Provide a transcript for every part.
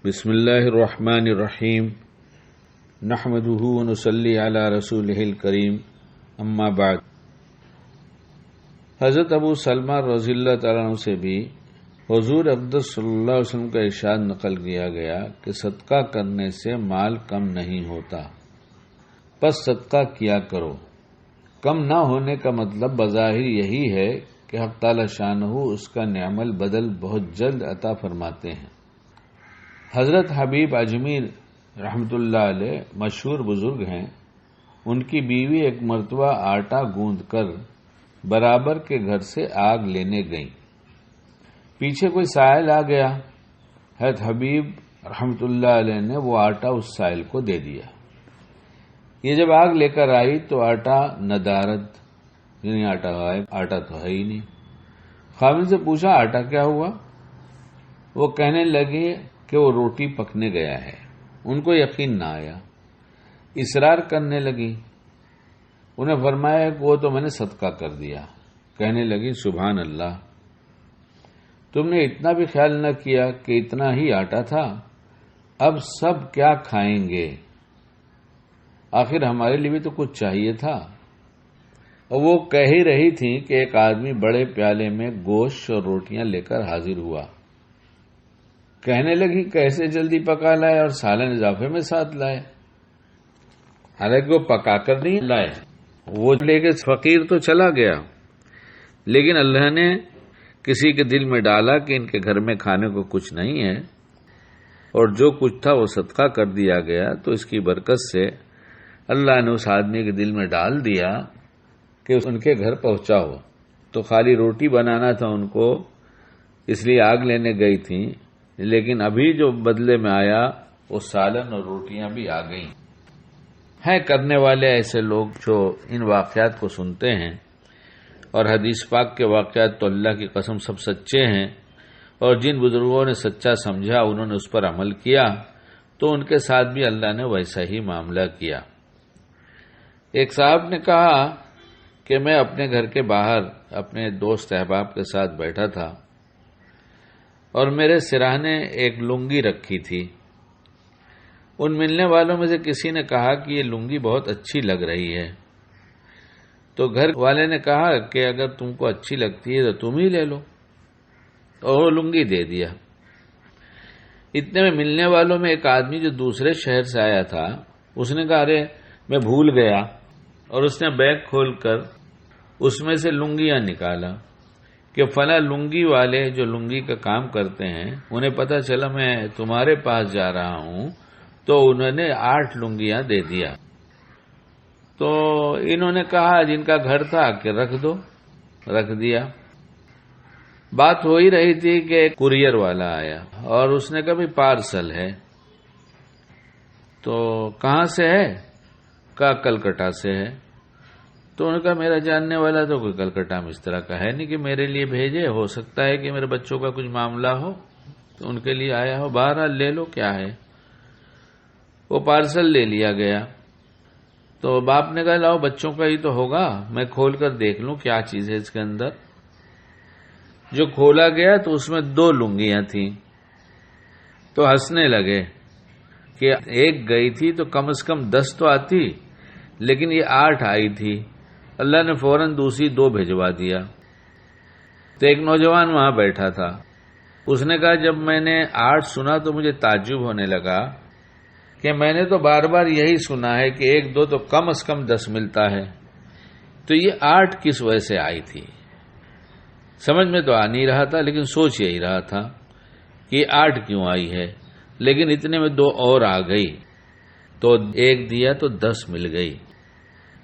بسم اللہ الرحمن الرحیم نحمدہ ونصلی علی رسولہ الکریم اما بعد۔ حضرت ابو سلمہ رضی اللہ تعالیٰ عنہ سے بھی حضور اقدس صلی اللہ علیہ وسلم کا ارشاد نقل کیا گیا کہ صدقہ کرنے سے مال کم نہیں ہوتا، پس صدقہ کیا کرو۔ کم نہ ہونے کا مطلب بظاہر یہی ہے کہ حق تعالی شانہ اس کا نعم البدل بہت جلد عطا فرماتے ہیں۔ حضرت حبیب اجمیر رحمۃ اللہ علیہ مشہور بزرگ ہیں، ان کی بیوی ایک مرتبہ آٹا گوندھ کر برابر کے گھر سے آگ لینے گئیں۔ پیچھے کوئی سائل آ گیا، حضرت حبیب رحمۃ اللہ علیہ نے وہ آٹا اس سائل کو دے دیا۔ یہ جب آگ لے کر آئی تو آٹا ندارت، یعنی آٹا غائب، آٹا تو ہے ہی نہیں۔ خاوند سے پوچھا آٹا کیا ہوا؟ وہ کہنے لگے کہ وہ روٹی پکنے گیا ہے۔ ان کو یقین نہ آیا، اصرار کرنے لگی۔ انہیں فرمایا کہ وہ تو میں نے صدقہ کر دیا۔ کہنے لگی سبحان اللہ، تم نے اتنا بھی خیال نہ کیا کہ اتنا ہی آٹا تھا، اب سب کیا کھائیں گے؟ آخر ہمارے لیے بھی تو کچھ چاہیے تھا۔ اور وہ کہہ ہی رہی تھی کہ ایک آدمی بڑے پیالے میں گوشت اور روٹیاں لے کر حاضر ہوا۔ کہنے لگی کیسے جلدی پکا لائے اور سالن اضافے میں ساتھ لائے؟ حالانکہ وہ پکا کر نہیں لائے، وہ لے کے فقیر تو چلا گیا، لیکن اللہ نے کسی کے دل میں ڈالا کہ ان کے گھر میں کھانے کو کچھ نہیں ہے، اور جو کچھ تھا وہ صدقہ کر دیا گیا۔ تو اس کی برکت سے اللہ نے اس آدمی کے دل میں ڈال دیا کہ ان کے گھر پہنچا ہو۔ تو خالی روٹی بنانا تھا ان کو، اس لیے آگ لینے گئی تھیں، لیکن ابھی جو بدلے میں آیا وہ سالن اور روٹیاں بھی آ گئیں۔ ہیں کرنے والے ایسے لوگ جو ان واقعات کو سنتے ہیں، اور حدیث پاک کے واقعات تو اللہ کی قسم سب سچے ہیں، اور جن بزرگوں نے سچا سمجھا انہوں نے اس پر عمل کیا، تو ان کے ساتھ بھی اللہ نے ویسا ہی معاملہ کیا۔ ایک صاحب نے کہا کہ میں اپنے گھر کے باہر اپنے دوست احباب کے ساتھ بیٹھا تھا، اور میرے سراہنے ایک لنگی رکھی تھی۔ ان ملنے والوں میں سے کسی نے کہا کہ یہ لنگی بہت اچھی لگ رہی ہے۔ تو گھر والے نے کہا کہ اگر تم کو اچھی لگتی ہے تو تم ہی لے لو، اور وہ لنگی دے دیا۔ اتنے میں ملنے والوں میں ایک آدمی جو دوسرے شہر سے آیا تھا، اس نے کہا ارے میں بھول گیا، اور اس نے بیگ کھول کر اس میں سے لنگیاں نکالا کہ فلاں لنگی والے جو لنگی کا کام کرتے ہیں انہیں پتہ چلا میں تمہارے پاس جا رہا ہوں، تو انہوں نے 8 لنگیاں دے دیا۔ تو انہوں نے کہا جن کا گھر تھا کہ رکھ دو، رکھ دیا۔ بات ہو ہی رہی تھی کہ ایک کوریئر والا آیا اور اس نے کہا بھی پارسل ہے۔ تو کہاں سے ہے؟ کہا کلکتہ سے ہے۔ تو انہوں نے کہا میرا جاننے والا تو کوئی کلکتہ میں اس طرح کا ہے نہیں کہ میرے لیے بھیجے، ہو سکتا ہے کہ میرے بچوں کا کچھ معاملہ ہو تو ان کے لیے آیا ہو، بہرحال لے لو کیا ہے۔ وہ پارسل لے لیا گیا۔ تو باپ نے کہا لاؤ بچوں کا ہی تو ہوگا، میں کھول کر دیکھ لوں کیا چیز ہے اس کے اندر۔ جو کھولا گیا تو اس میں 2 لنگیاں تھیں۔ تو ہنسنے لگے کہ ایک گئی تھی تو کم از کم 10 تو آتی، لیکن یہ 8 آئی تھی۔ اللہ نے فوراً دوسری 2 بھجوا دیا۔ تو ایک نوجوان وہاں بیٹھا تھا، اس نے کہا جب میں نے 8 سنا تو مجھے تعجب ہونے لگا کہ میں نے تو بار بار یہی سنا ہے کہ 1-2 تو کم از کم 10 ملتا ہے، تو یہ 8 کس وجہ سے آئی تھی؟ سمجھ میں تو آ نہیں رہا تھا، لیکن سوچ یہی رہا تھا کہ یہ 8 کیوں آئی ہے، لیکن اتنے میں 2 اور آ گئی، تو 1 دیا تو 10 مل گئی۔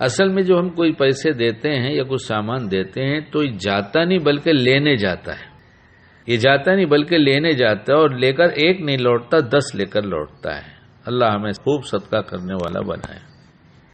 اصل میں جو ہم کوئی پیسے دیتے ہیں یا کچھ سامان دیتے ہیں تو یہ جاتا نہیں بلکہ لینے جاتا ہے، یہ جاتا نہیں بلکہ لینے جاتا ہے، اور لے کر 1 نہیں لوٹتا 10 لے کر لوٹتا ہے۔ اللہ ہمیں خوب صدقہ کرنے والا بنائے۔